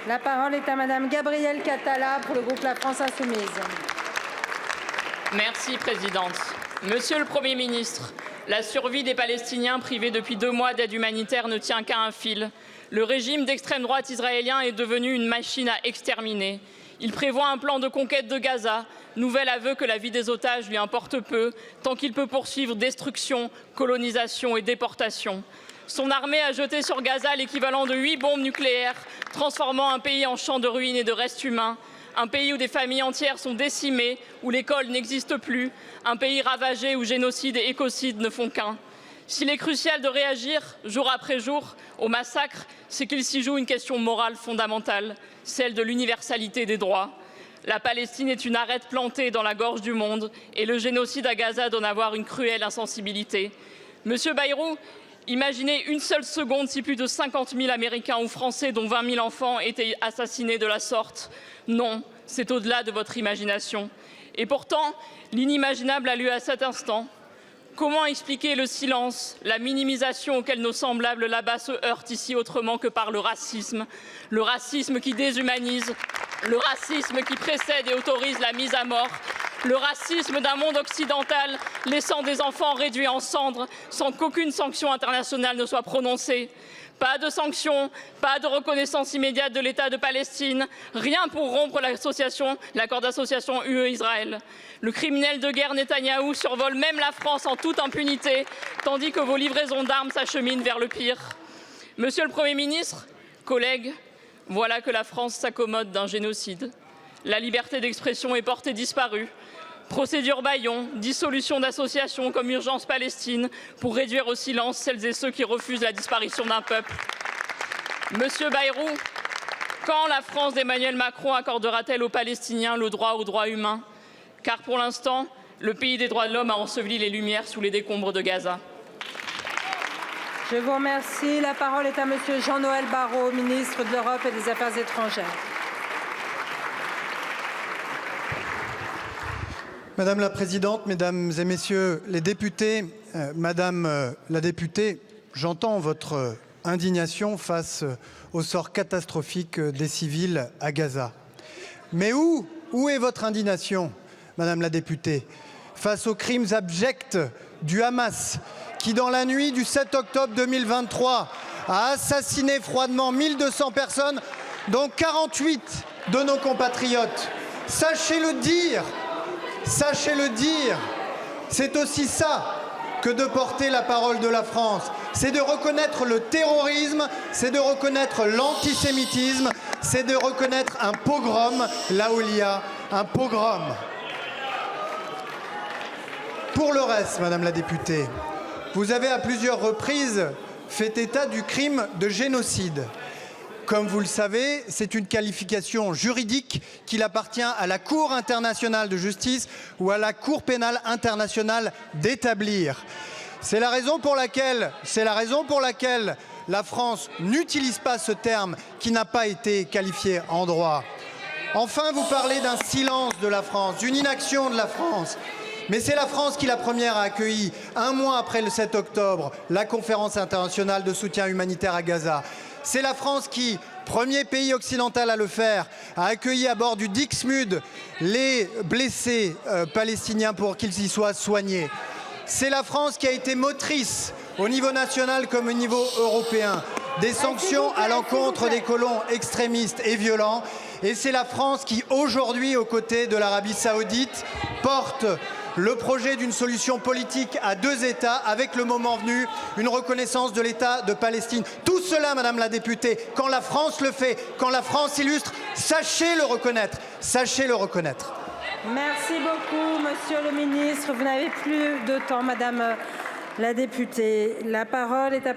La parole est à Madame Gabrielle Catala pour le groupe La France Insoumise. Merci, Présidente. Monsieur le Premier ministre, la survie des Palestiniens privés depuis 2 mois d'aide humanitaire ne tient qu'à un fil. Le régime d'extrême droite israélien est devenu une machine à exterminer. Il prévoit un plan de conquête de Gaza, nouvel aveu que la vie des otages lui importe peu, tant qu'il peut poursuivre destruction, colonisation et déportation. Son armée a jeté sur Gaza l'équivalent de 8 bombes nucléaires, transformant un pays en champ de ruines et de restes humains. Un pays où des familles entières sont décimées, où l'école n'existe plus, un pays ravagé où génocide et écocide ne font qu'un. S'il est crucial de réagir, jour après jour, au massacre, c'est qu'il s'y joue une question morale fondamentale, celle de l'universalité des droits. La Palestine est une arête plantée dans la gorge du monde et le génocide à Gaza donne à voir une cruelle insensibilité. Monsieur Bayrou, imaginez une seule seconde si plus de 50 000 Américains ou Français, dont 20 000 enfants, étaient assassinés de la sorte. Non, c'est au-delà de votre imagination. Et pourtant, l'inimaginable a lieu à cet instant. Comment expliquer le silence, la minimisation auquel nos semblables là-bas se heurtent ici autrement que par le racisme qui déshumanise, le racisme qui précède et autorise la mise à mort, le racisme d'un monde occidental laissant des enfants réduits en cendres sans qu'aucune sanction internationale ne soit prononcée. Pas de sanctions, pas de reconnaissance immédiate de l'État de Palestine, rien pour rompre l'accord d'association UE-Israël. Le criminel de guerre Netanyahou survole même la France en toute impunité, tandis que vos livraisons d'armes s'acheminent vers le pire. Monsieur le Premier ministre, collègues, voilà que la France s'accommode d'un génocide. La liberté d'expression est portée disparue. Procédure Bayon, dissolution d'associations comme Urgence Palestine pour réduire au silence celles et ceux qui refusent la disparition d'un peuple. Monsieur Bayrou, quand la France d'Emmanuel Macron accordera-t-elle aux Palestiniens le droit aux droits humains? Car pour l'instant, le pays des droits de l'homme a enseveli les lumières sous les décombres de Gaza. Je vous remercie. La parole est à Monsieur Jean-Noël Barrot, ministre de l'Europe et des Affaires étrangères. Madame la Présidente, Mesdames et Messieurs les députés, Madame la députée, j'entends votre indignation face au sort catastrophique des civils à Gaza. Mais où est votre indignation, Madame la députée, face aux crimes abjects du Hamas qui, dans la nuit du 7 octobre 2023, a assassiné froidement 1200 personnes, dont 48 de nos compatriotes? Sachez-le dire, c'est aussi ça que de porter la parole de la France. C'est de reconnaître le terrorisme, c'est de reconnaître l'antisémitisme, c'est de reconnaître un pogrom là où il y a un pogrom. Pour le reste, Madame la députée, vous avez à plusieurs reprises fait état du crime de génocide. Comme vous le savez, c'est une qualification juridique qu'il appartient à la Cour internationale de justice ou à la Cour pénale internationale d'établir. C'est la raison pour laquelle la France n'utilise pas ce terme qui n'a pas été qualifié en droit. Enfin, vous parlez d'un silence de la France, d'une inaction de la France. Mais c'est la France qui, la première, a accueilli, un mois après le 7 octobre, la conférence internationale de soutien humanitaire à Gaza. C'est la France qui, premier pays occidental à le faire, a accueilli à bord du Dixmude les blessés palestiniens pour qu'ils y soient soignés. C'est la France qui a été motrice, au niveau national comme au niveau européen, des sanctions à l'encontre des colons extrémistes et violents. Et c'est la France qui, aujourd'hui, aux côtés de l'Arabie saoudite, porte le projet d'une solution politique à 2 États, avec le moment venu une reconnaissance de l'État de Palestine. Tout cela, Madame la députée, quand la France le fait, quand la France illustre, sachez le reconnaître, sachez le reconnaître. Merci beaucoup, Monsieur le ministre. Vous n'avez plus de temps, Madame la députée. La parole est à